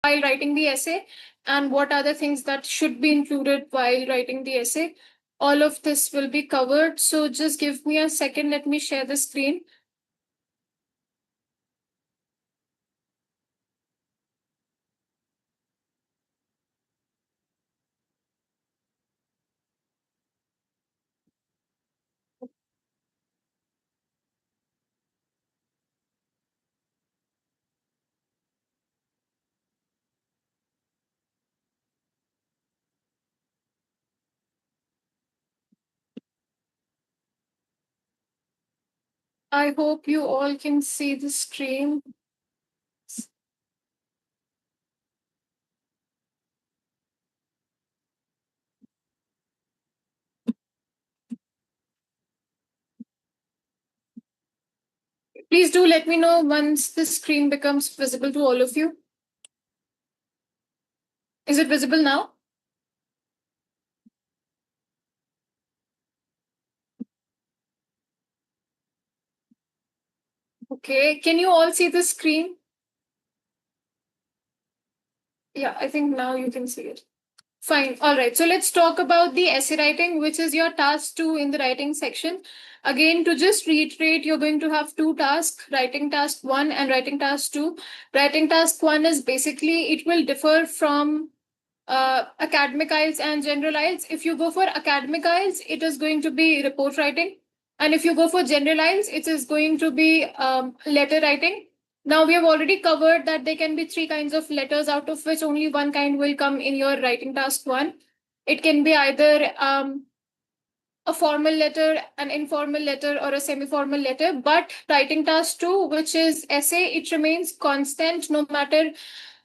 while writing the essay and what are the things that should be included while writing the essay. All of this will be covered. So just give me a second. Let me share the screen. I hope you all can see the screen. Please do let me know once the screen becomes visible to all of you. Is it visible now? Okay, can you all see the screen? Yeah, I think now you can see it. Fine. All right. So let's talk about the essay writing, which is your task 2 in the writing section. Again, to just reiterate, you're going to have two tasks, writing task 1 and writing task 2. Writing task 1 is basically, it will differ from academic IELTS and general IELTS. If you go for academic IELTS, it is going to be report writing. And if you go for general IELTS, it is going to be letter writing. Now, we have already covered that there can be three kinds of letters, out of which only one kind will come in your writing task 1. It can be either a formal letter, an informal letter, or a semi-formal letter. But writing task 2, which is essay, it remains constant no matter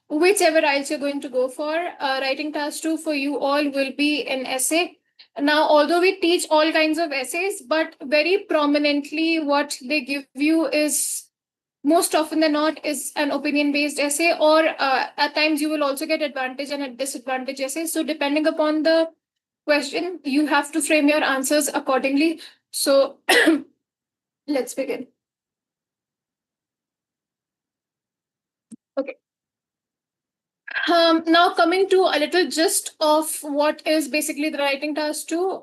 whichever IELTS you're going to go for. Writing task 2 for you all will be an essay. Now, although we teach all kinds of essays, but very prominently what they give you is most often than not is an opinion based essay, or at times you will also get advantage and a disadvantage essay. So depending upon the question, you have to frame your answers accordingly. So let's begin. Okay. Now coming to a little gist of what is basically the writing task 2.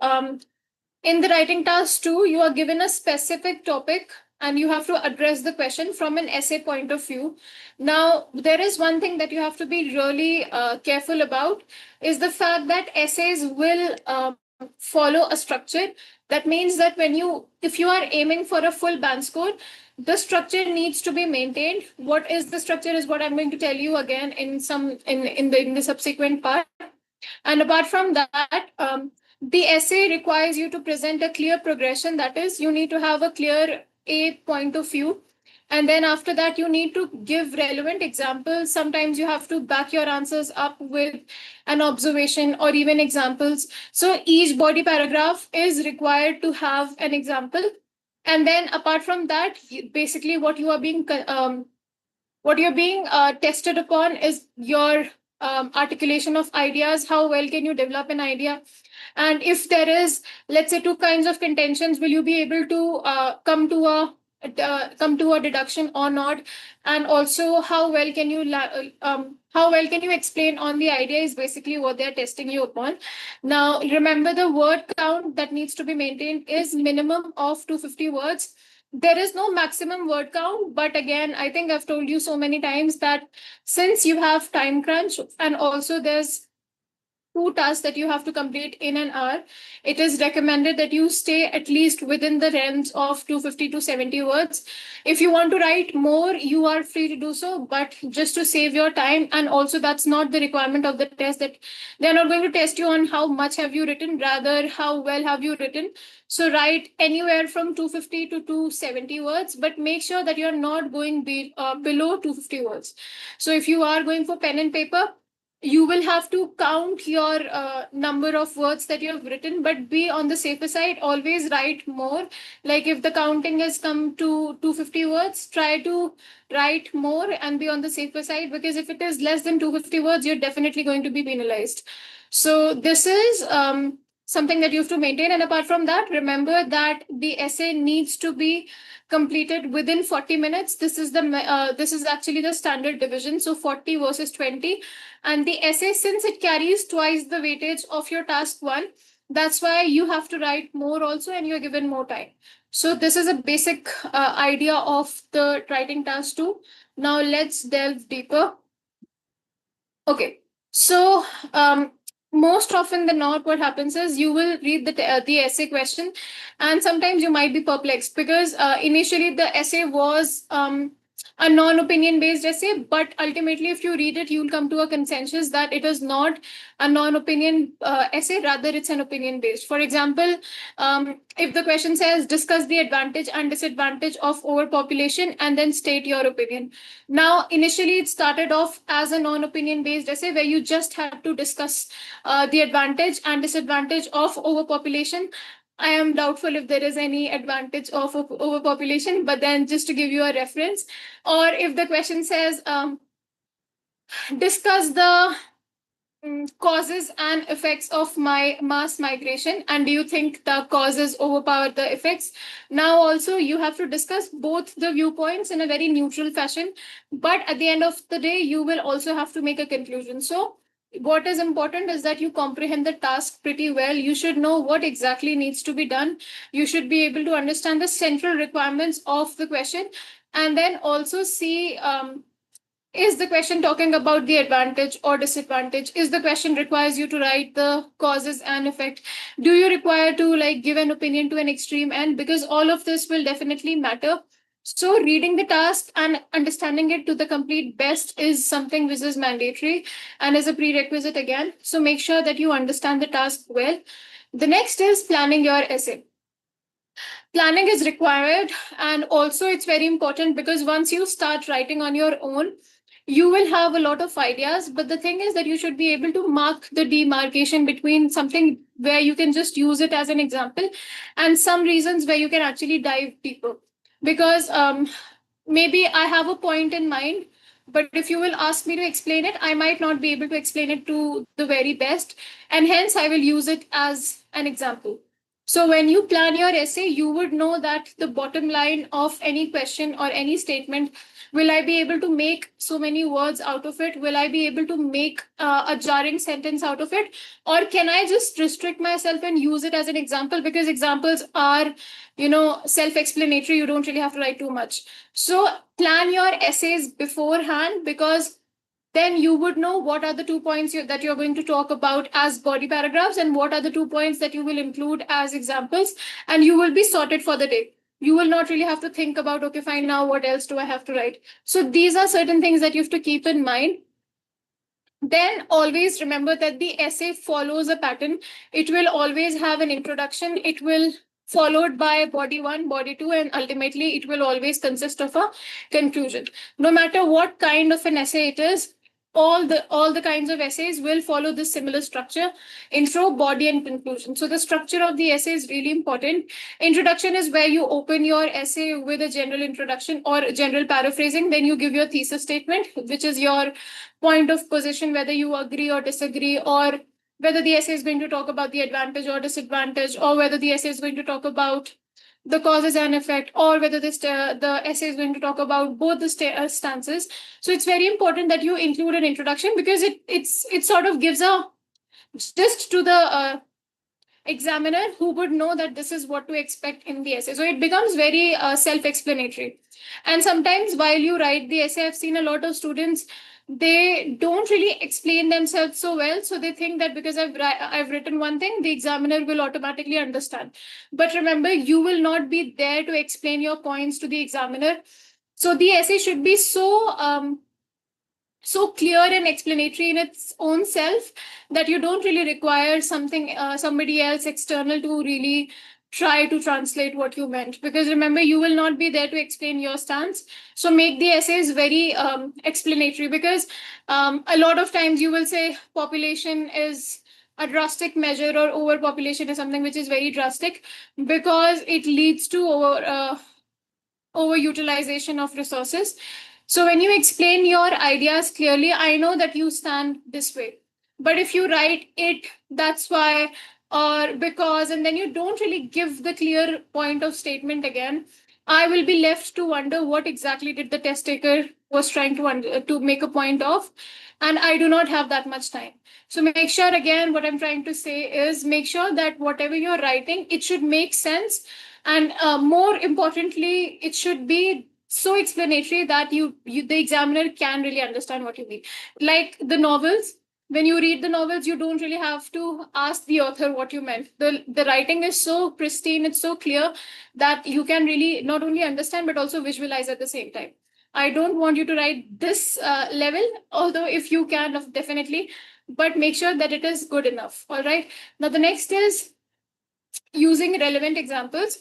In the writing task 2, you are given a specific topic and you have to address the question from an essay point of view. Now, there is one thing that you have to be really careful about is the fact that essays will follow a structure. That means that if you are aiming for a full band score, the structure needs to be maintained. What is the structure is what I'm going to tell you again in the subsequent part. And apart from that, the essay requires you to present a clear progression. That is, you need to have a clear A point of view. And then after that, you need to give relevant examples. Sometimes you have to back your answers up with an observation or even examples. So each body paragraph is required to have an example. And then apart from that, basically what you're being tested upon is your articulation of ideas. How well can you develop an idea? And if there is, let's say, two kinds of contentions, will you be able to come to a deduction or not? And also, how well can you explain on the idea is basically what they're testing you upon. Now, remember the word count that needs to be maintained is minimum of 250 words. There is no maximum word count, but again, I think I've told you so many times that since you have time crunch and also there's two tasks that you have to complete in an hour, it is recommended that you stay at least within the realms of 250 to 70 words. If you want to write more, you are free to do so, but just to save your time, and also that's not the requirement of the test, that they're not going to test you on how much have you written, rather how well have you written. So write anywhere from 250 to 270 words, but make sure that you're not going below 250 words. So if you are going for pen and paper, you will have to count your number of words that you have written, but be on the safer side. Always write more. Like if the counting has come to 250 words, try to write more and be on the safer side, because if it is less than 250 words, you're definitely going to be penalized. So this is something that you have to maintain. And apart from that, remember that the essay needs to be completed within 40 minutes. This is actually the standard division, so 40 versus 20. And the essay, since it carries twice the weightage of your task one, that's why you have to write more also, and you're given more time. So this is a basic idea of the writing task two. Now let's delve deeper. Okay, so most often than not, what happens is you will read the essay question, and sometimes you might be perplexed because initially the essay was a non-opinion based essay, but ultimately, if you read it, you will come to a consensus that it is not a non-opinion essay, rather it's an opinion based. For example, if the question says discuss the advantage and disadvantage of overpopulation and then state your opinion. Now, initially, it started off as a non-opinion based essay where you just had to discuss the advantage and disadvantage of overpopulation. I am doubtful if there is any advantage of overpopulation, but then just to give you a reference, or if the question says discuss the causes and effects of my mass migration, and do you think the causes overpower the effects? Now also you have to discuss both the viewpoints in a very neutral fashion, but at the end of the day you will also have to make a conclusion. So what is important is that you comprehend the task pretty well. You should know what exactly needs to be done. You should be able to understand the central requirements of the question, and then also see is the question talking about the advantage or disadvantage? Is the question requires you to write the causes and effect? Do you require to like give an opinion to an extreme end? Because all of this will definitely matter. So reading the task and understanding it to the complete best is something which is mandatory and is a prerequisite again. So make sure that you understand the task well. The next is planning your essay. Planning is required, and also it's very important because once you start writing on your own, you will have a lot of ideas, but the thing is that you should be able to mark the demarcation between something where you can just use it as an example and some reasons where you can actually dive deeper. Because maybe I have a point in mind, but if you will ask me to explain it, I might not be able to explain it to the very best, and hence I will use it as an example. So when you plan your essay, you would know that the bottom line of any question or any statement, will I be able to make so many words out of it? Will I be able to make a jarring sentence out of it? Or can I just restrict myself and use it as an example? Because examples are, self-explanatory. You don't really have to write too much. So plan your essays beforehand, because then you would know what are the 2 points that you're going to talk about as body paragraphs and what are the 2 points that you will include as examples, and you will be sorted for the day. You will not really have to think about, okay, fine, now what else do I have to write? So these are certain things that you have to keep in mind. Then always remember that the essay follows a pattern. It will always have an introduction. It will followed by body one, body two, and ultimately it will always consist of a conclusion. No matter what kind of an essay it is, all the kinds of essays will follow this similar structure: intro, body, and conclusion. So the structure of the essay is really important. Introduction is where you open your essay with a general introduction or general paraphrasing. Then you give your thesis statement, which is your point of position, whether you agree or disagree, or whether the essay is going to talk about the advantage or disadvantage, or whether the essay is going to talk about the causes and effect, or whether the essay is going to talk about both the stances. So it's very important that you include an introduction, because it sort of gives a gist to the examiner, who would know that this is what to expect in the essay. So it becomes very self-explanatory. And sometimes while you write the essay, I've seen a lot of students, they don't really explain themselves so well. So they think that because I've written one thing, the examiner will automatically understand. But remember, you will not be there to explain your points to the examiner. So the essay should be so clear and explanatory in its own self that you don't really require somebody else external to really try to translate what you meant, because remember, you will not be there to explain your stance. So make the essays very explanatory, because a lot of times you will say population is a drastic measure, or overpopulation is something which is very drastic, because it leads to overutilization of resources. So when you explain your ideas clearly, I know that you stand this way. But if you write it, that's why or because, and then you don't really give the clear point of statement again, I will be left to wonder what exactly did the test taker was trying to make a point of, and I do not have that much time. So make sure, again, what I'm trying to say is make sure that whatever you're writing, it should make sense, and more importantly, it should be so explanatory that the examiner can really understand what you mean. Like the novels, when you read the novels, you don't really have to ask the author what you meant. The writing is so pristine, it's so clear that you can really not only understand but also visualize at the same time. I don't want you to write this level, although if you can, definitely, but make sure that it is good enough. All right. Now the next is using relevant examples.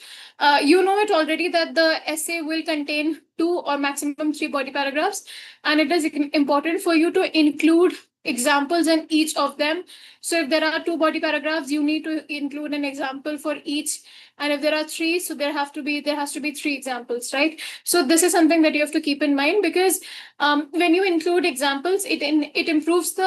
You know it already that the essay will contain 2 or maximum 3 body paragraphs, and it is important for you to include examples in each of them. So if there are 2 body paragraphs, you need to include an example for each. And if there are 3, so there has to be 3 examples, right? So this is something that you have to keep in mind, because when you include examples, it improves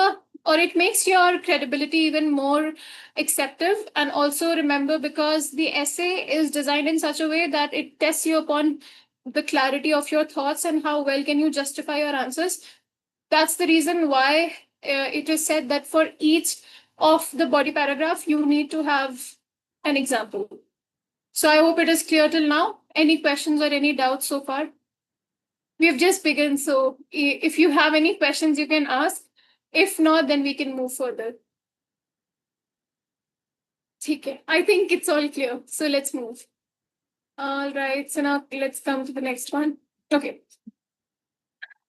or it makes your credibility even more acceptive. And also remember, because the essay is designed in such a way that it tests you upon the clarity of your thoughts and how well can you justify your answers. That's the reason why it is said that for each of the body paragraph, you need to have an example. So I hope it is clear till now. Any questions or any doubts so far? We've just begun, so if you have any questions, you can ask. If not, then we can move further. Okay, I think it's all clear. So let's move. All right, so now let's come to the next one. Okay.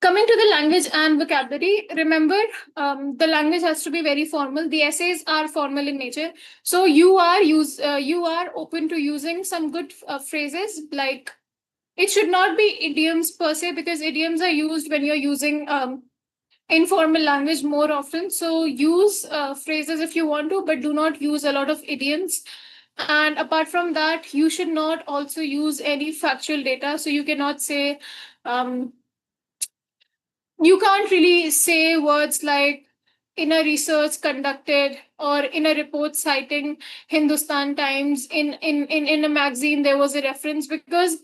Coming to the language and vocabulary, remember, the language has to be very formal. The essays are formal in nature, so you are open to using some good phrases. Like, it should not be idioms per se, because idioms are used when you're using informal language more often. So use phrases if you want to, but do not use a lot of idioms. And apart from that, you should not also use any factual data. So you cannot say, you can't really say words like in a research conducted, or in a report citing Hindustan Times, in a magazine there was a reference, because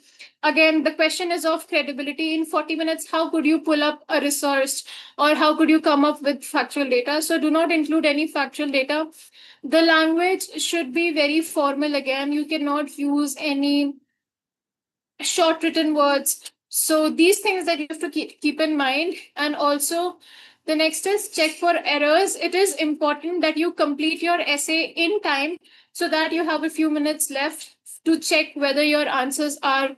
again the question is of credibility. In 40 minutes, how could you pull up a resource, or how could you come up with factual data? So do not include any factual data. The language should be very formal. Again, you cannot use any short written words. So these things that you have to keep in mind. And also, the next is check for errors. It is important that you complete your essay in time, so that you have a few minutes left to check whether your answers are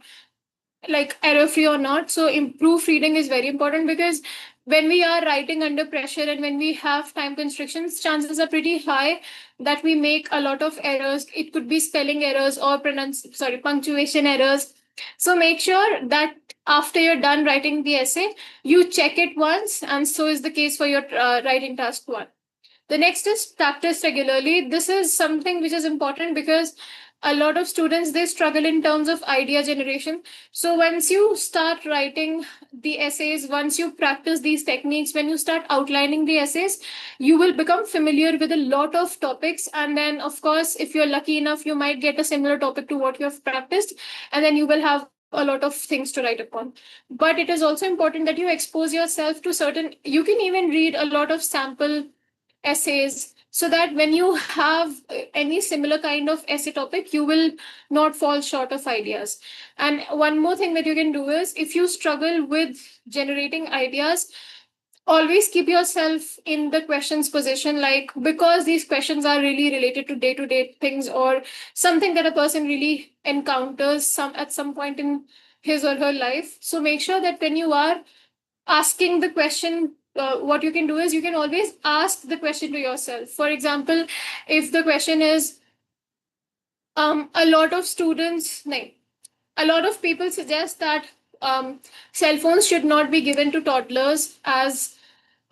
like error free or not. So proofreading is very important, because when we are writing under pressure and when we have time constrictions, chances are pretty high that we make a lot of errors. It could be spelling errors or punctuation errors. So make sure that after you're done writing the essay, you check it once, and so is the case for your writing task 1. The next is practice regularly. This is something which is important, because a lot of students, they struggle in terms of idea generation. So once you start writing the essays, once you practice these techniques, when you start outlining the essays, you will become familiar with a lot of topics. And then, of course, if you're lucky enough, you might get a similar topic to what you have practiced, and then you will have a lot of things to write upon. But it is also important that you expose yourself to certain, you can even read a lot of sample essays, so that when you have any similar kind of essay topic, you will not fall short of ideas. And one more thing that you can do is, if you struggle with generating ideas, always keep yourself in the questions position, like, because these questions are really related to day-to-day things, or something that a person really encounters at some point in his or her life. So make sure that when you are asking the question, what you can do is you can always ask the question to yourself. For example, if the question is, a lot of students, no, a lot of people suggest that cell phones should not be given to toddlers, as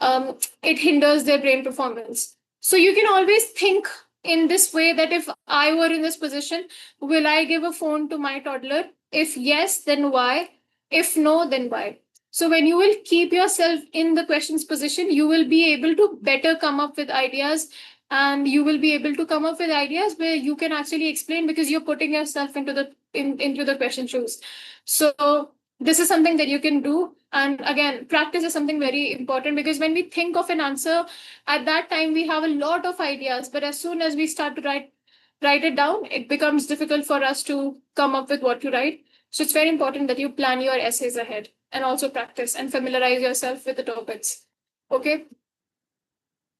it hinders their brain performance. So you can always think in this way, that if I were in this position, will I give a phone to my toddler? If yes, then why? If no, then why? So when you will keep yourself in the questions position, you will be able to better come up with ideas and you will be able to come up with ideas where you can actually explain because you're putting yourself into the question shoes. So this is something that you can do. And again, practice is something very important, because when we think of an answer, at that time we have a lot of ideas, but as soon as we start to write it down, it becomes difficult for us to come up with what to write. So it's very important that you plan your essays ahead and also practice and familiarize yourself with the topics. Okay.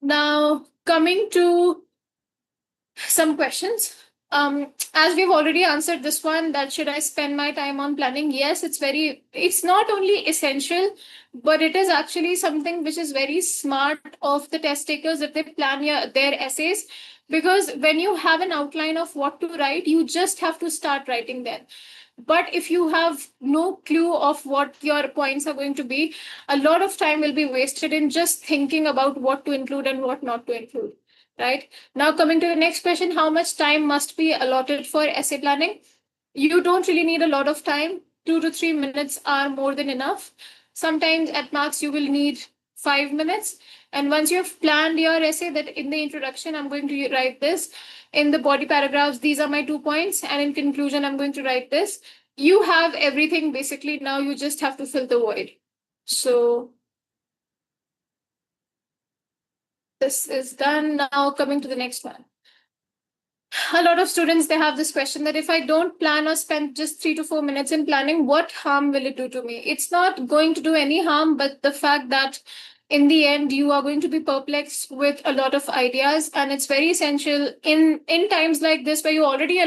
Now, coming to some questions. As we've already answered this one, that should I spend my time on planning? Yes, it's not only essential, but it is actually something which is very smart of the test takers if they plan their essays. Because when you have an outline of what to write, you just have to start writing then. But if you have no clue of what your points are going to be, a lot of time will be wasted in just thinking about what to include and what not to include. Right? Now, coming to the next question, how much time must be allotted for essay planning? You don't really need a lot of time. 2 to 3 minutes are more than enough. Sometimes at max, you will need 5 minutes. And once you have planned your essay, that in the introduction, I'm going to write this. In the body paragraphs, these are my 2 points. And in conclusion, I'm going to write this. You have everything basically. Now you just have to fill the void. So this is done. Now coming to the next one. A lot of students, they have this question that if I don't plan or spend just 3 to 4 minutes in planning, what harm will it do to me? It's not going to do any harm, but the fact that in the end you are going to be perplexed with a lot of ideas, and it's very essential in times like this where you already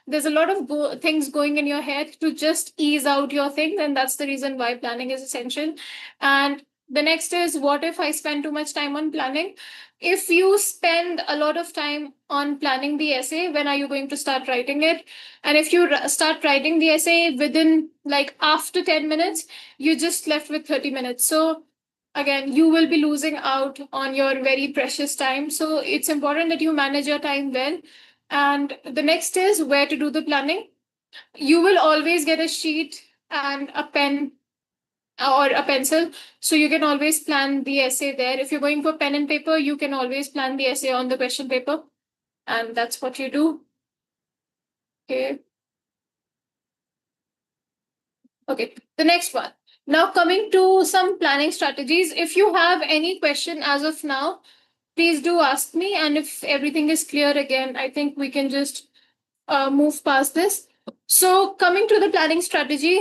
there's a lot of things going in your head, to just ease out your things, and that's the reason why planning is essential. And the next is, what if I spend too much time on planning? If you spend a lot of time on planning the essay, when are you going to start writing it? And if you start writing the essay within, like, after 10 minutes, you're just left with 30 minutes. So again, you will be losing out on your very precious time. So it's important that you manage your time well. And the next is where to do the planning. You will always get a sheet and a pen or a pencil. So you can always plan the essay there. If you're going for pen and paper, you can always plan the essay on the question paper. And that's what you do. Okay. Okay. The next one. Now coming to some planning strategies. If you have any question as of now, please do ask me. And if everything is clear again, I think we can just move past this. So coming to the planning strategy,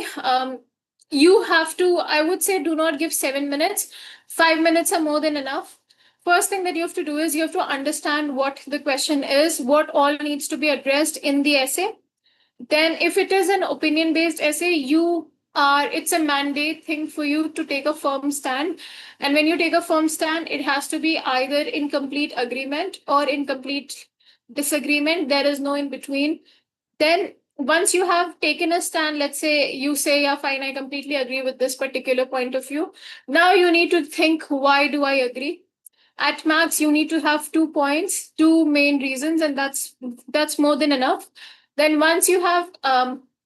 you have to, I would say, do not give 7 minutes. 5 minutes are more than enough. First thing that you have to do is you have to understand what the question is, what all needs to be addressed in the essay. Then if it is an opinion based essay, it's a mandate thing for you to take a firm stand. And when you take a firm stand, it has to be either in complete agreement or in complete disagreement. There is no in between. Then once you have taken a stand, let's say you say, yeah, fine, I completely agree with this particular point of view. Now you need to think, why do I agree? At max, you need to have 2 points, two main reasons, and that's more than enough. Then once you have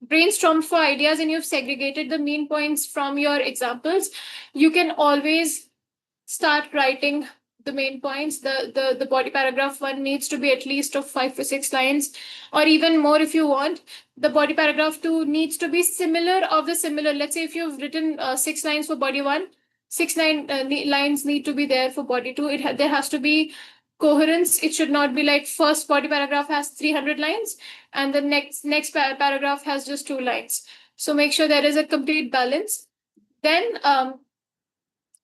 brainstormed for ideas and you've segregated the main points from your examples, you can always start writing the main points. The body paragraph one needs to be at least of 5 to 6 lines, or even more if you want. The body paragraph two needs to be similar of the similar. Let's say if you've written 6 lines for body one, 6 lines need to be there for body two. There has to be coherence. It should not be like first body paragraph has 300 lines and the next paragraph has just 2 lines. So make sure there is a complete balance. Then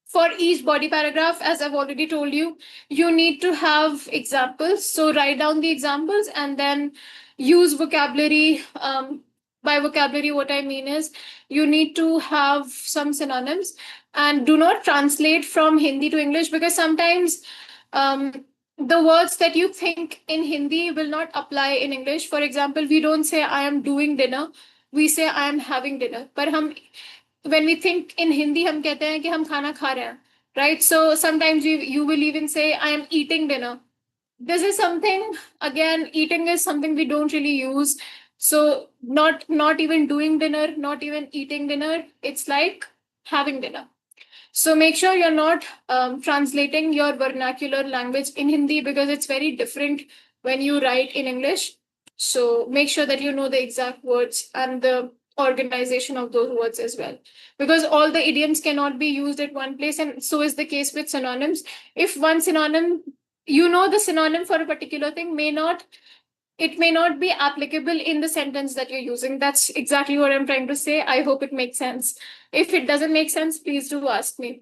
for each body paragraph, as I've already told you, you need to have examples. So write down the examples and then use vocabulary. By vocabulary, what I mean is you need to have some synonyms, and do not translate from Hindi to English, because sometimes the words that you think in Hindi will not apply in English. For example, we don't say I am doing dinner, we say I am having dinner. But when we think in Hindi, हम कहते हैं कि हम खाना खा रहे हैं, right? So sometimes you will even say, I am eating dinner. This is something, again, eating is something we don't really use. So not even doing dinner, not even eating dinner. It's like having dinner. So make sure you're not translating your vernacular language in Hindi, because it's very different when you write in English. So make sure that you know the exact words and the organization of those words as well, because all the idioms cannot be used at one place, and so is the case with synonyms. If one synonym, you know, the synonym for a particular thing may not, it may not be applicable in the sentence that you're using. That's exactly what I'm trying to say. I hope it makes sense. If it doesn't make sense, please do ask me.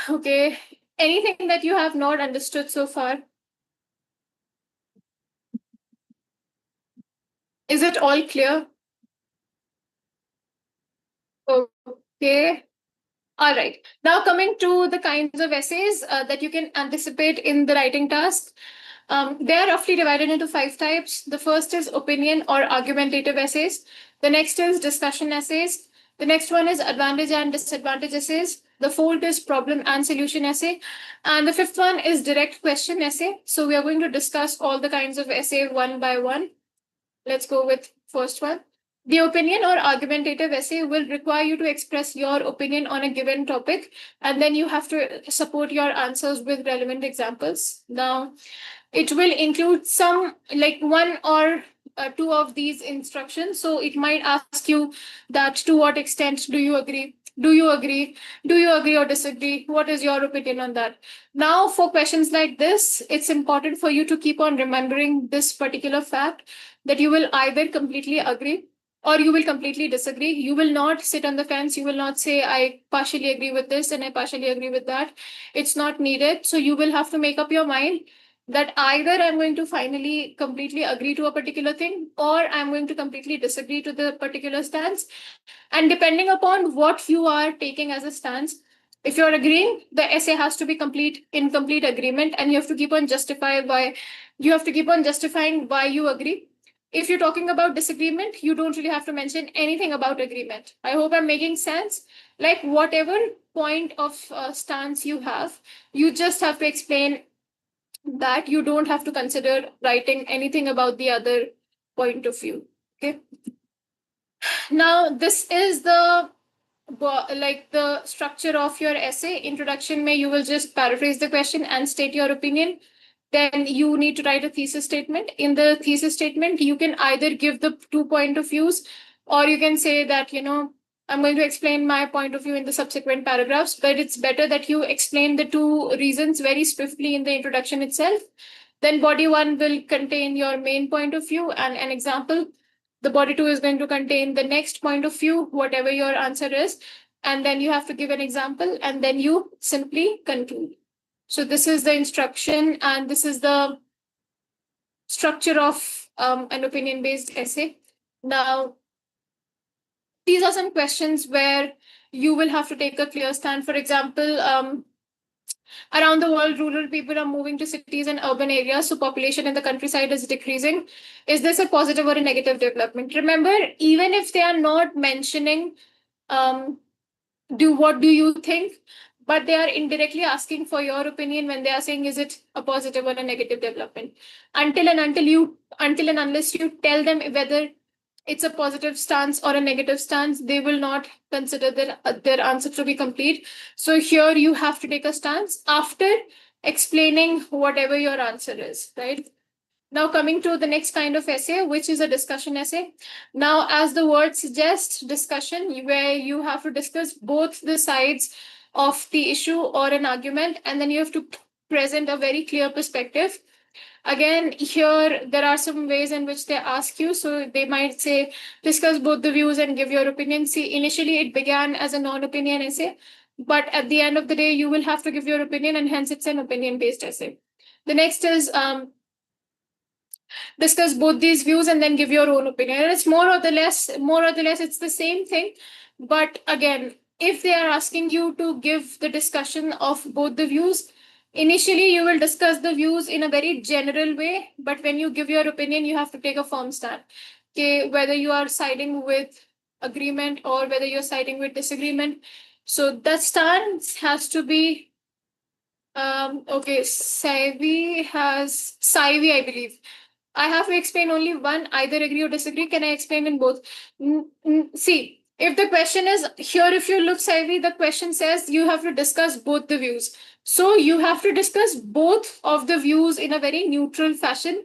Okay. Anything that you have not understood so far? Is it all clear? Okay. All right. Now coming to the kinds of essays that you can anticipate in the writing task. They are roughly divided into 5 types. The first is opinion or argumentative essays. The next is discussion essays. The next one is advantage and disadvantage essays. The fourth is problem and solution essay. And the fifth one is direct question essay. So we are going to discuss all the kinds of essay one by one. Let's go with first one. The opinion or argumentative essay will require you to express your opinion on a given topic, and then you have to support your answers with relevant examples. Now, it will include some, like one or two of these instructions. So it might ask you that to what extent do you agree? Do you agree? Do you agree or disagree? What is your opinion on that? Now, for questions like this, it's important for you to keep on remembering this particular fact, that you will either completely agree or you will completely disagree. You will not sit on the fence. You will not say, I partially agree with this and I partially agree with that. It's not needed. So you will have to make up your mind that either I'm going to finally completely agree to a particular thing, or I'm going to completely disagree to the particular stance. And depending upon what you are taking as a stance, if you're agreeing, the essay has to be complete in complete agreement, and you have to keep on justifying why you agree. If you're talking about disagreement, you don't really have to mention anything about agreement. I hope I'm making sense. Like whatever point of stance you have, you just have to explain that. You don't have to consider writing anything about the other point of view. Okay. Now, this is the like the structure of your essay. Introduction may you will just paraphrase the question and state your opinion. Then you need to write a thesis statement. In the thesis statement, you can either give the 2 point of views, or you can say that, I'm going to explain my point of view in the subsequent paragraphs, but it's better that you explain the two reasons very swiftly in the introduction itself. Then body one will contain your main point of view and an example. The body two is going to contain the next point of view, whatever your answer is. And then you have to give an example, and then you simply conclude. So this is the instruction, and this is the structure of an opinion-based essay. Now, these are some questions where you will have to take a clear stand. For example, around the world, rural people are moving to cities and urban areas, so population in the countryside is decreasing. Is this a positive or a negative development? Remember, even if they are not mentioning um, what do you think, but they are indirectly asking for your opinion when they are saying, is it a positive or a negative development? Until and unless you tell them whether it's a positive stance or a negative stance, they will not consider their answer to be complete. So here you have to take a stance after explaining whatever your answer is, right? Now, coming to the next kind of essay, which is a discussion essay. Now, as the word suggests, discussion, where you have to discuss both the sides of the issue or an argument, and then you have to present a very clear perspective. Again, here there are some ways in which they ask you. So they might say, discuss both the views and give your opinion. See, initially it began as a non-opinion essay, but at the end of the day, you will have to give your opinion, and hence it's an opinion-based essay. The next is discuss both these views and then give your own opinion. And it's more or the less, it's the same thing. But again, if they are asking you to give the discussion of both the views, initially you will discuss the views in a very general way. But when you give your opinion, you have to take a firm stand. Okay, whether you are siding with agreement or whether you're siding with disagreement. So that stance has to be okay. Saivi, I believe. I have to explain only one, either agree or disagree. Can I explain in both? See, If the question is here, if you look, Saivi, the question says you have to discuss both the views. So you have to discuss both of the views in a very neutral fashion.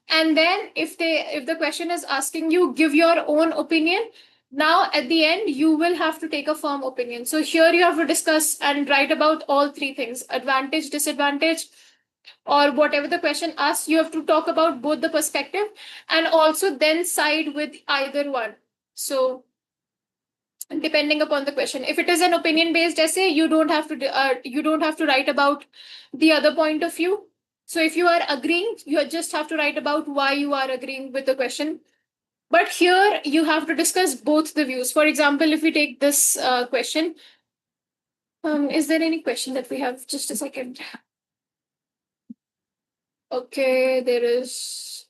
And then if the question is asking you give your own opinion, now at the end you will have to take a firm opinion. So here you have to discuss and write about all three things: advantage, disadvantage, or whatever the question asks. You have to talk about both the perspective and also then side with either one. So depending upon the question, if it is an opinion based essay, you don't have to write about the other point of view. So if you are agreeing, you just have to write about why you are agreeing with the question. But here you have to discuss both the views. For example, if we take this question, is there any question that we have? Just a second. Okay, there is.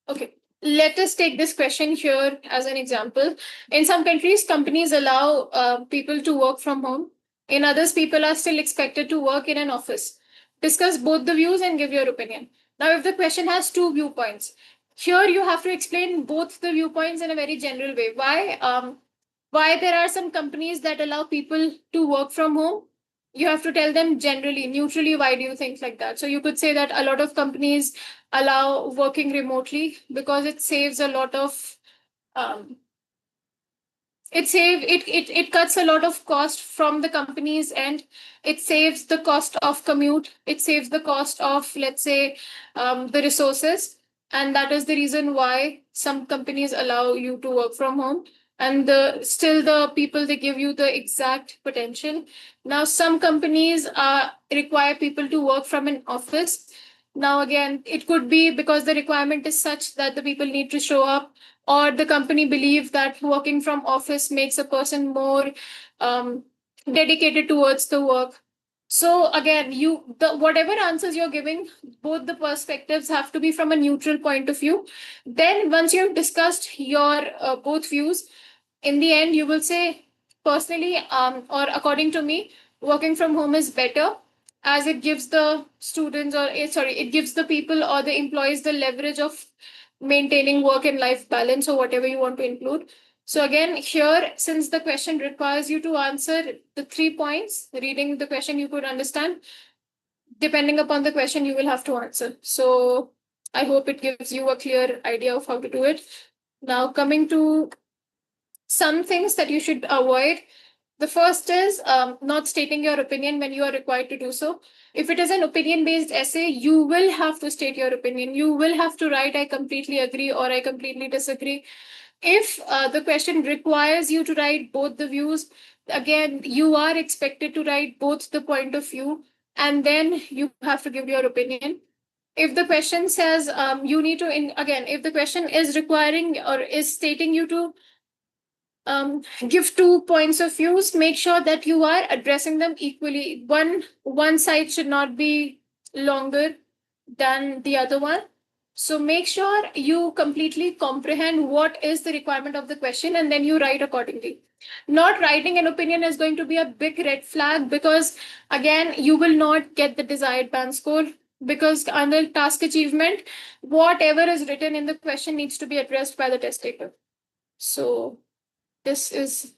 Okay, let us take this question here as an example. In some countries, companies allow people to work from home. In others, people are still expected to work in an office. Discuss both the views and give your opinion. Now, if the question has two viewpoints, here you have to explain both the viewpoints in a very general way. Why there are some companies that allow people to work from home? You have to tell them generally, neutrally, why do you think like that? So you could say that a lot of companies allow working remotely because it saves a lot of um, it cuts a lot of cost from the companies, and it saves the cost of commute, it saves the cost of, let's say, the resources. And that is the reason why some companies allow you to work from home, and still the people, they give you the exact potential. Now some companies require people to work from an office. Now again, it could be because the requirement is such that the people need to show up, or the company believe that working from office makes a person more um, dedicated towards the work. So again, the whatever answers you're giving, both the perspectives have to be from a neutral point of view. Then once you've discussed your both views, in the end you will say, personally, or according to me, working from home is better, as it gives the students, or sorry, it gives the people or the employees the leverage of maintaining work and life balance, or whatever you want to include. So again, here, since the question requires you to answer the 3 points, reading the question you could understand, depending upon the question you will have to answer. So I hope it gives you a clear idea of how to do it. Now coming to some things that you should avoid. The first is not stating your opinion when you are required to do so. If it is an opinion based essay, you will have to state your opinion. You will have to write, I completely agree or I completely disagree. If the question requires you to write both the views, again, you are expected to write both the point of view, and then you have to give your opinion. If the question says you need to, again, if the question is requiring or is stating you to give 2 points of views, make sure that you are addressing them equally. One side should not be longer than the other one. So make sure you completely comprehend what is the requirement of the question, and then you write accordingly. Not writing an opinion is going to be a big red flag, because again, you will not get the desired band score, because under task achievement, whatever is written in the question needs to be addressed by the test taker. So this is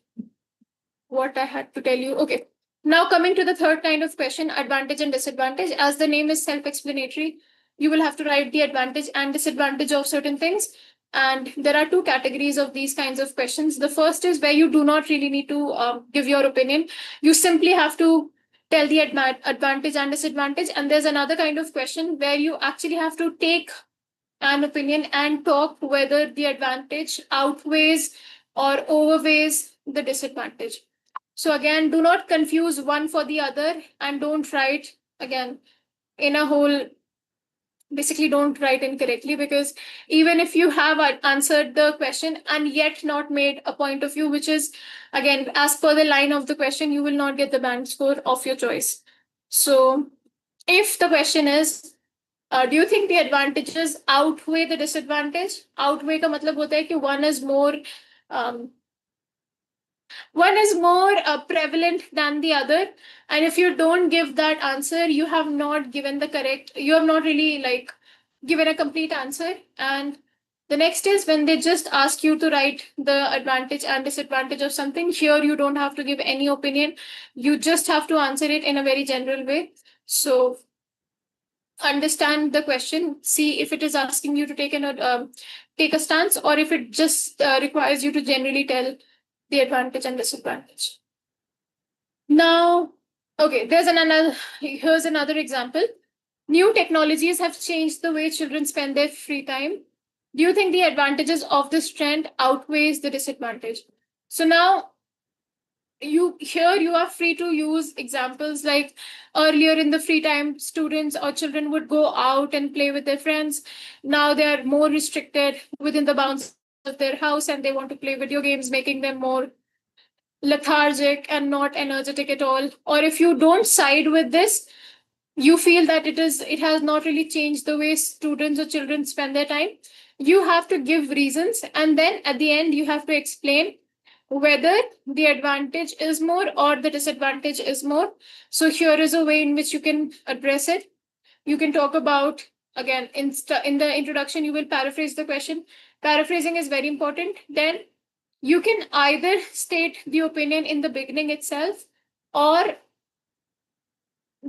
what I had to tell you. Okay. Now coming to the third kind of question, advantage and disadvantage. As the name is self-explanatory, you will have to write the advantage and disadvantage of certain things. And there are two categories of these kinds of questions. The first is where you do not really need to give your opinion. You simply have to tell the advantage and disadvantage. And there's another kind of question where you actually have to take an opinion and talk whether the advantage outweighs or overweighs the disadvantage. So again, do not confuse one for the other, and don't write again in a whole, basically don't write incorrectly, because even if you have answered the question and yet not made a point of view which is again as per the line of the question, you will not get the band score of your choice. So if the question is do you think the advantages outweigh the disadvantage? Outweigh का मतलब होता है कि um, one is more prevalent than the other, and if you don't give that answer, you have not given the correct. You have not really like given a complete answer, and The next is when they just ask you to write the advantage and disadvantage of something. Here, you don't have to give any opinion. You just have to answer it in a very general way. So, understand the question, see if it is asking you to take a stance, or if it just requires you to generally tell the advantage and disadvantage. Now, okay, here's another example. New technologies have changed the way children spend their free time. Do you think the advantages of this trend outweighs the disadvantage? So now you are free to use examples like earlier in the free time, students or children would go out and play with their friends. Now they are more restricted within the bounds of their house, and they want to play video games, making them more lethargic and not energetic at all. Or if you don't side with this, you feel that it has not really changed the way students or children spend their time, you have to give reasons, and then at the end you have to explain whether the advantage is more or the disadvantage is more. So here is a way in which you can address it. You can talk about, again, in the introduction you will paraphrase the question. Paraphrasing is very important. Then you can either state the opinion in the beginning itself, or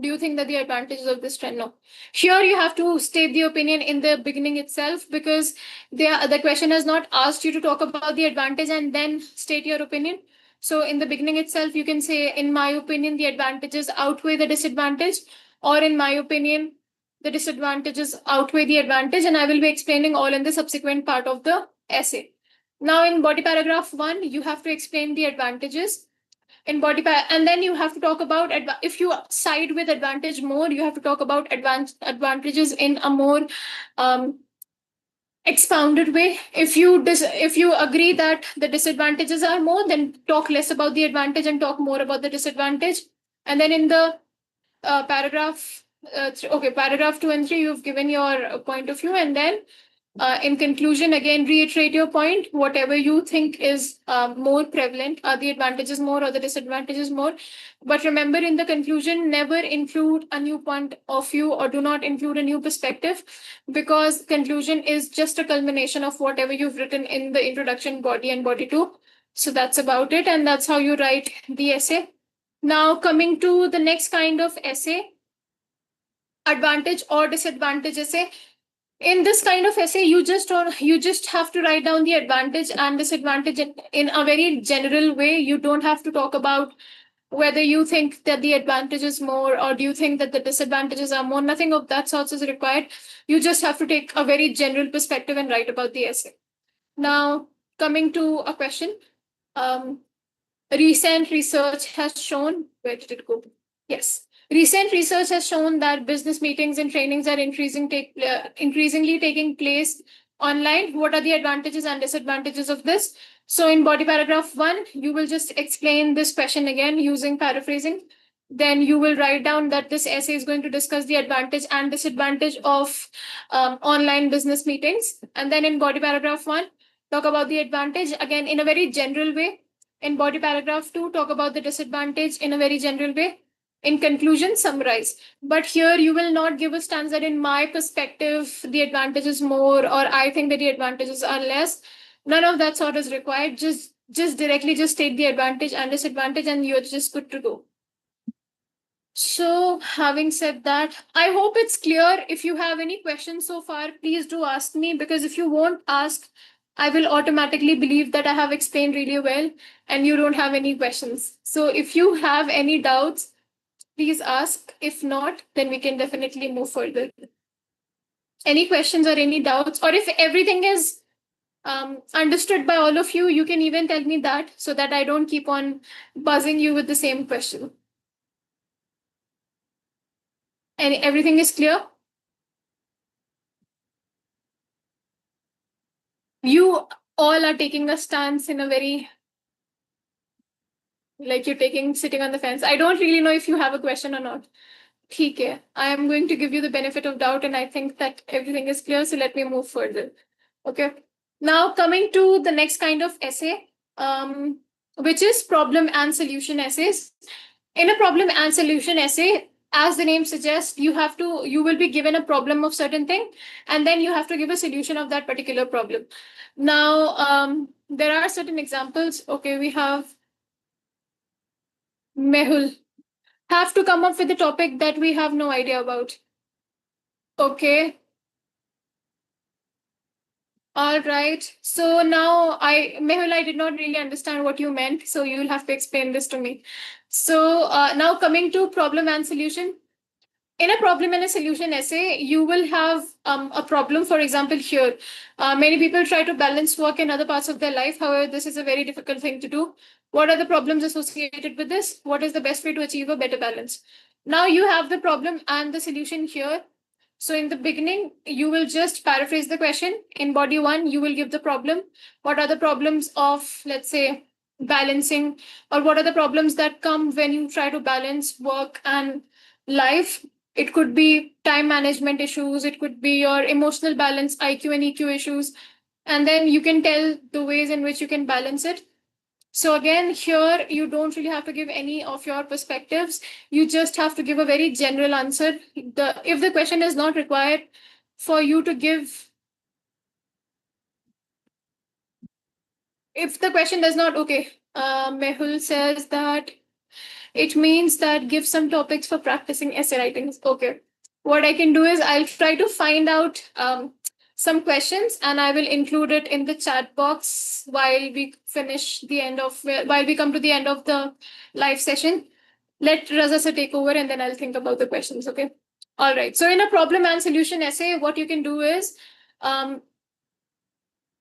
do you think that the advantages of this trend? No. Here you have to state the opinion in the beginning itself, because the question has not asked you to talk about the advantage and then state your opinion. So in the beginning itself, you can say, in my opinion, the advantages outweigh the disadvantage, or in my opinion, the disadvantages outweigh the advantage, and I will be explaining all in the subsequent part of the essay. Now in body paragraph 1, you have to explain the advantages and then you have to talk about if you side with advantage more, you have to talk about advantages in a more expounded way. If you agree that the disadvantages are more, then talk less about the advantage and talk more about the disadvantage. And then in the paragraph 2 and 3, you've given your point of view, and then in conclusion, again, reiterate your point. Whatever you think is more prevalent, are the advantages more or the disadvantages more? But remember, in the conclusion, never include a new point of view or do not include a new perspective, because conclusion is just a culmination of whatever you've written in the introduction, body, and body 2. So that's about it, and that's how you write the essay. Now, coming to the next kind of essay, advantage or disadvantage essay. In this kind of essay, you just have to write down the advantage and disadvantage in a very general way. You don't have to talk about whether you think that the advantage is more or do you think that the disadvantages are more. Nothing of that sort is required. You just have to take a very general perspective and write about the essay. Now, coming to a question. Recent research has shown, where did it go? Yes. Recent research has shown that business meetings and trainings are increasingly taking place online. What are the advantages and disadvantages of this? So in body paragraph 1, you will just explain this question again using paraphrasing. Then you will write down that this essay is going to discuss the advantage and disadvantage of online business meetings. And then in body paragraph 1, talk about the advantage, again, in a very general way. In body paragraph 2, talk about the disadvantage in a very general way. In conclusion, summarize. But here you will not give a stance that in my perspective, the advantage is more, or I think that the advantages are less. None of that sort is required. Just directly just state the advantage and disadvantage, and you're just good to go. So having said that, I hope it's clear. If you have any questions so far, please do ask me, because if you won't ask, I will automatically believe that I have explained really well and you don't have any questions. So if you have any doubts, please ask. If not, then we can definitely move further. Any questions or any doubts, or if everything is understood by all of you, you can even tell me that so that I don't keep on buzzing you with the same question. And everything is clear? You all are taking a stance in a very, like you're sitting on the fence. I don't really know if you have a question or not. Okay, I am going to give you the benefit of doubt, and I think that everything is clear. So let me move further. Okay. Now coming to the next kind of essay, which is problem and solution essays. In a problem and solution essay, as the name suggests, you will be given a problem of certain thing, and then you have to give a solution of that particular problem. Now, there are certain examples. Okay, we have Mehul. Have to come up with a topic that we have no idea about. Okay. All right. So now Mehul, I did not really understand what you meant. So you'll have to explain this to me. So now coming to problem and solution. In a problem and a solution essay, you will have a problem. For example, here, many people try to balance work and other parts of their life. However, this is a very difficult thing to do. What are the problems associated with this? What is the best way to achieve a better balance? Now you have the problem and the solution here. So in the beginning, you will just paraphrase the question. In body one, you will give the problem. What are the problems of, let's say, balancing, or what are the problems that come when you try to balance work and life? It could be time management issues, it could be your emotional balance, IQ and EQ issues. And then you can tell the ways in which you can balance it. So again, here you don't really have to give any of your perspectives. You just have to give a very general answer. If the question is not required for you to give, if the question does not, okay, Mehul says that it means that give some topics for practicing essay writing. Okay. What I can do is I'll try to find out some questions and I will include it in the chat box while we while we come to the end of the live session. Let Raza sir take over and then I'll think about the questions. Okay. All right. So in a problem and solution essay, what you can do is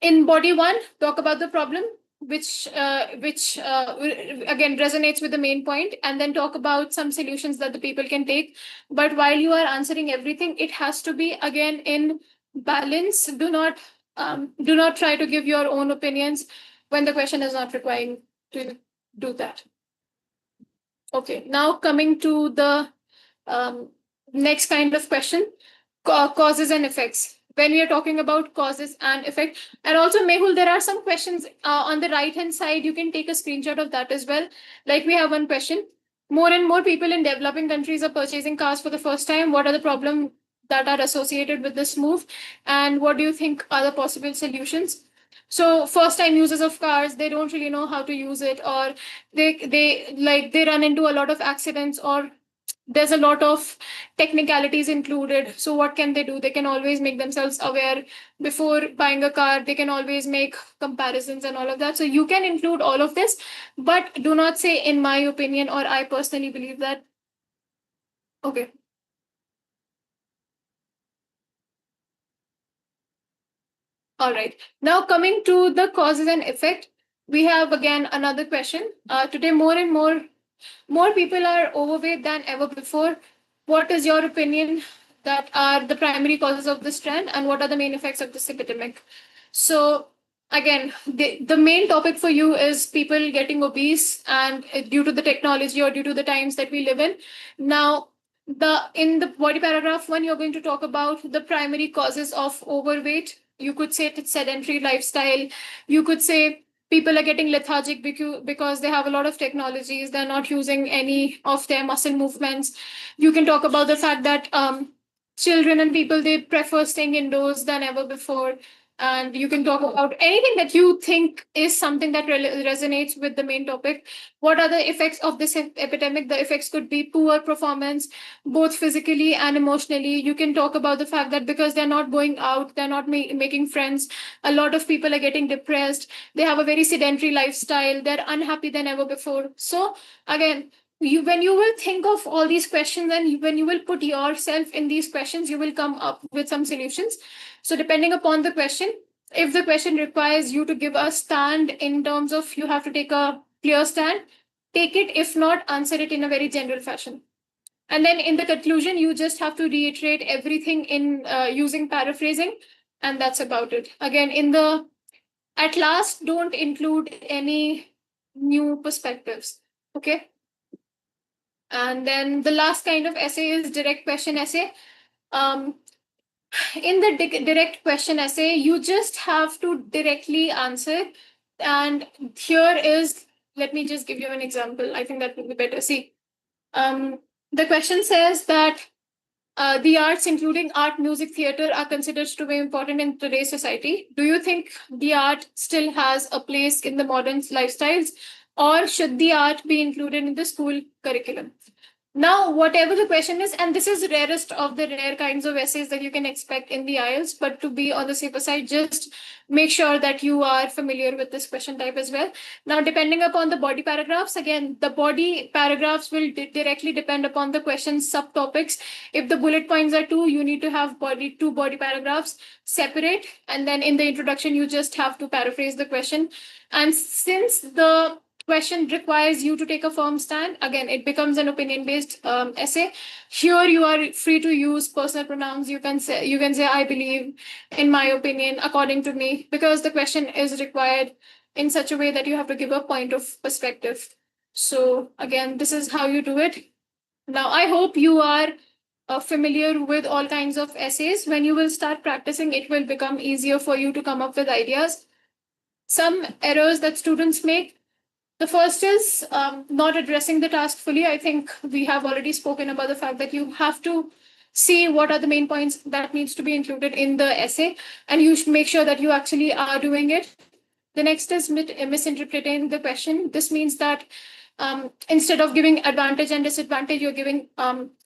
in body one, talk about the problem, which again resonates with the main point, and then talk about some solutions that the people can take. But while you are answering everything, it has to be again in balance. Do not try to give your own opinions when the question is not requiring to do that. Okay, now coming to the um, next kind of question, causes and effects. When we are talking about causes and effect, and also Mehul, there are some questions on the right hand side. You can take a screenshot of that as well. Like we have one question: more and more people in developing countries are purchasing cars for the first time. What are the problems that are associated with this move, and what do you think are the possible solutions? So first time users of cars, they don't really know how to use it, or they run into a lot of accidents, or there's a lot of technicalities included. So what can they do? They can always make themselves aware before buying a car. They can always make comparisons and all of that. So you can include all of this, but do not say in my opinion or I personally believe that. Okay. All right. Now coming to the causes and effect, we have again another question. Today, more people are overweight than ever before. What is your opinion that are the primary causes of this trend, and what are the main effects of this epidemic? So again, the main topic for you is people getting obese, and due to the technology or due to the times that we live in. Now, in the body paragraph one, you're going to talk about the primary causes of overweight. You could say it's sedentary lifestyle. You could say people are getting lethargic because they have a lot of technologies. They're not using any of their muscle movements. You can talk about the fact that children and people, they prefer staying indoors than ever before. And you can talk about anything that you think is something that resonates with the main topic. What are the effects of this epidemic? The effects could be poor performance, both physically and emotionally. You can talk about the fact that because they're not going out, they're not making friends, a lot of people are getting depressed. They have a very sedentary lifestyle. They're unhappy than ever before. So again, when you will think of all these questions and when you will put yourself in these questions, you will come up with some solutions. So depending upon the question, if the question requires you to give a stand in terms of you have to take a clear stand, take it. If not, answer it in a very general fashion. And then in the conclusion, you just have to reiterate everything in using paraphrasing, and that's about it. Again, at last, don't include any new perspectives. Okay. And then the last kind of essay is direct question essay. Um, in the direct question essay, you just have to directly answer. And here is, let me just give you an example. I think that would be better. See, The question says that the arts, including art, music, theater, are considered to be important in today's society. Do you think the art still has a place in the modern lifestyles, or should the art be included in the school curriculum? Now, whatever the question is, and this is rarest of the rare kinds of essays that you can expect in the IELTS, but to be on the safer side, just make sure that you are familiar with this question type as well. Now, depending upon the body paragraphs, again, the body paragraphs will directly depend upon the question's subtopics. If the bullet points are two, you need to have two body paragraphs separate, and then in the introduction, you just have to paraphrase the question. And since the question requires you to take a firm stand, again it becomes an opinion based essay. Here you are free to use personal pronouns. You can say I believe, in my opinion, according to me, because the question is required in such a way that you have to give a point of perspective. So again, this is how you do it. Now I hope you are familiar with all kinds of essays. When you will start practicing, it will become easier for you to come up with ideas. Some errors that students make, the first is not addressing the task fully. I think we have already spoken about the fact that you have to see what are the main points that needs to be included in the essay, and you should make sure that you actually are doing it. The next is misinterpreting the question. This means that instead of giving advantage and disadvantage, you're giving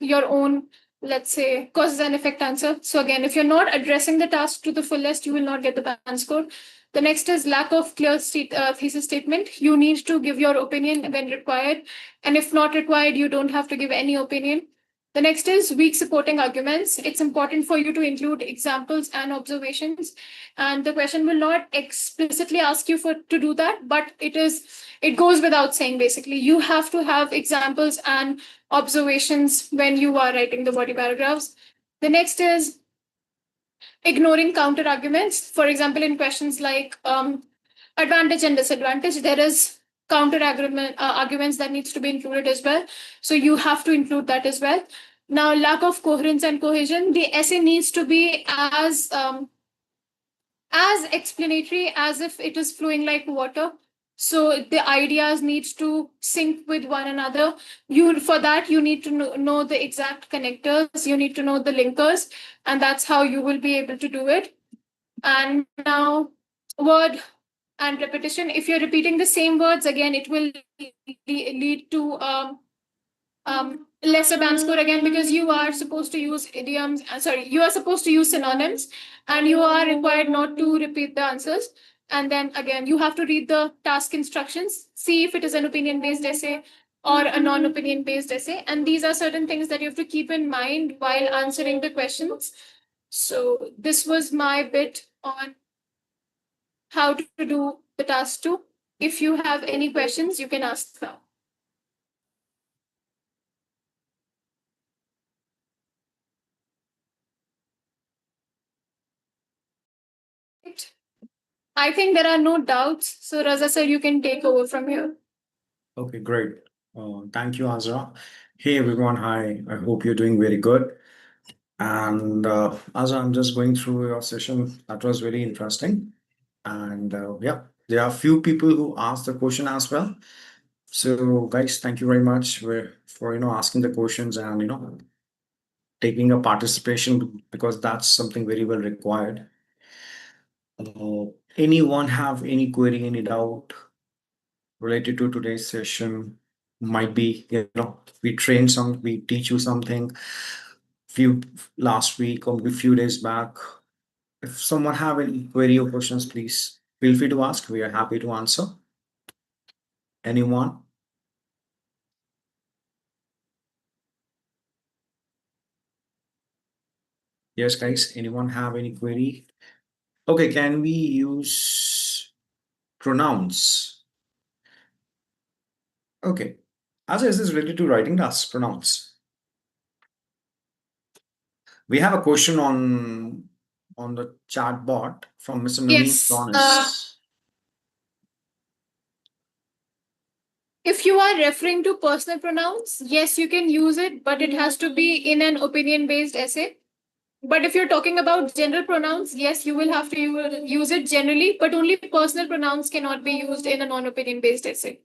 your own, let's say, causes and effect answer. So again, if you're not addressing the task to the fullest, you will not get the band score. The next is lack of clear thesis statement. You need to give your opinion when required, and if not required, you don't have to give any opinion. The next is weak supporting arguments. It's important for you to include examples and observations, and the question will not explicitly ask you for to do that, but it goes without saying. Basically, you have to have examples and observations when you are writing the body paragraphs. The next is ignoring counter arguments. For example, in questions like advantage and disadvantage, there is arguments that needs to be included as well. So you have to include that as well. Now, lack of coherence and cohesion. The essay needs to be as explanatory as if it is flowing like water. So the ideas needs to sync with one another. You for that you need to know the exact connectors. You need to know the linkers, and that's how you will be able to do it. And now, word and repetition. If you're repeating the same words again, it will lead to lesser band score again, because you are supposed to use idioms. Sorry, you are supposed to use synonyms, and you are required not to repeat the answers. And then again, you have to read the task instructions, see if it is an opinion based essay or a non opinion based essay. And these are certain things that you have to keep in mind while answering the questions. So, this was my bit on how to do the task two. If you have any questions, you can ask now. I think there are no doubts. So, Raza sir, you can take over from here. Okay, great. Thank you, Azra. Hey everyone, hi. I hope you're doing very good. And Azra, I'm just going through your session. That was very interesting. And yeah, there are a few people who asked the question as well. So, guys, thank you very much for asking the questions and taking a participation, because that's something very well required. Anyone have any query, any doubt related to today's session? Might be, we teach you something few last week or a few days back. If someone have any query or questions, please feel free to ask. We are happy to answer. Anyone? Yes, guys. Anyone have any query? Okay, can we use pronouns? Okay. As is this related to writing tasks, pronouns? We have a question on the chat bot from Mr. Naveen Yes. Thomas. If you are referring to personal pronouns, yes, you can use it, but it has to be in an opinion based essay. But if you're talking about general pronouns, yes, you will have to use it generally, but only personal pronouns cannot be used in a non opinion based essay.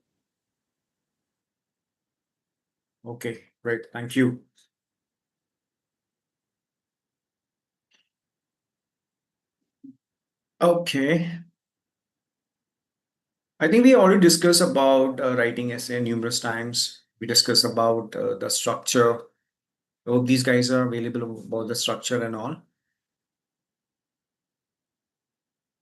Okay, Great. Thank you. Okay. I think we already discussed about writing essay numerous times. We discussed about the structure. I hope these guys are available about the structure and all.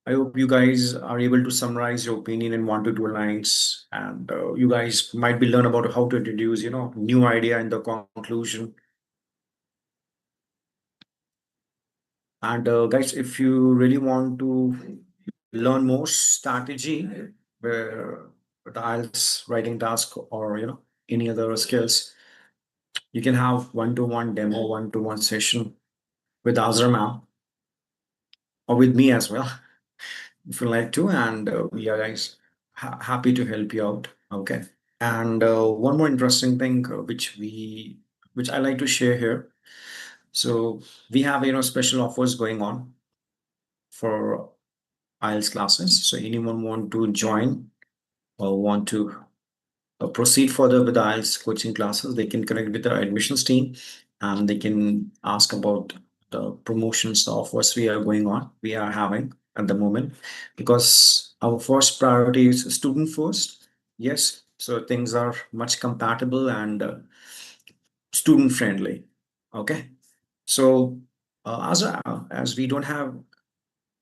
I hope you guys are able to summarize your opinion in 1 to 2 lines, and you guys might be learn about how to introduce, new idea in the conclusion. And guys, if you really want to learn more strategy, where the IELTS writing task or any other skills, you can have 1-to-1 demo, 1-to-1 session with Azra ma'am or with me as well, if you like to. And we are guys happy to help you out. Okay. And one more interesting thing which I like to share here. So we have special offers going on for IELTS classes. So anyone want to join or want to proceed further with the IELTS coaching classes, they can connect with the admissions team and they can ask about the promotions, the offers we are having at the moment, because our first priority is student first. Yes, so things are much compatible and student friendly. Okay, so as we don't have,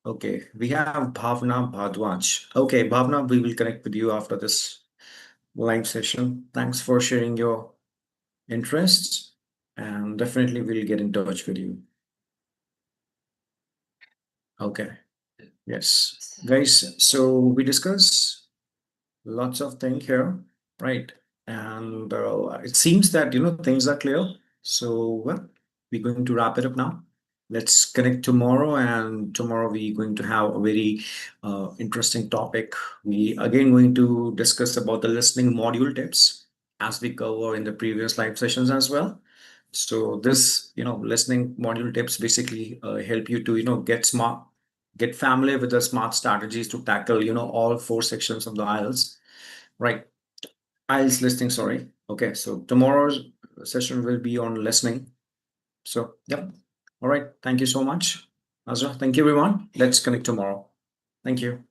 okay, we have Bhavna Bhadwaj. Okay, Bhavna, we will connect with you after this live session. Thanks for sharing your interests, and definitely we'll get in touch with you. Okay, yes, guys. So we discuss lots of things here, right? And it seems that things are clear. So well, we're going to wrap it up now. Let's connect tomorrow, and tomorrow we're going to have a very interesting topic. We again going to discuss about the listening module tips as we cover in the previous live sessions as well. So this, listening module tips basically help you to, get smart, get familiar with the smart strategies to tackle, all 4 sections of the IELTS, right? IELTS listening, sorry. Okay, so tomorrow's session will be on listening. So, yep. All right. Thank you so much, Azra. Thank you, everyone. Let's connect tomorrow. Thank you.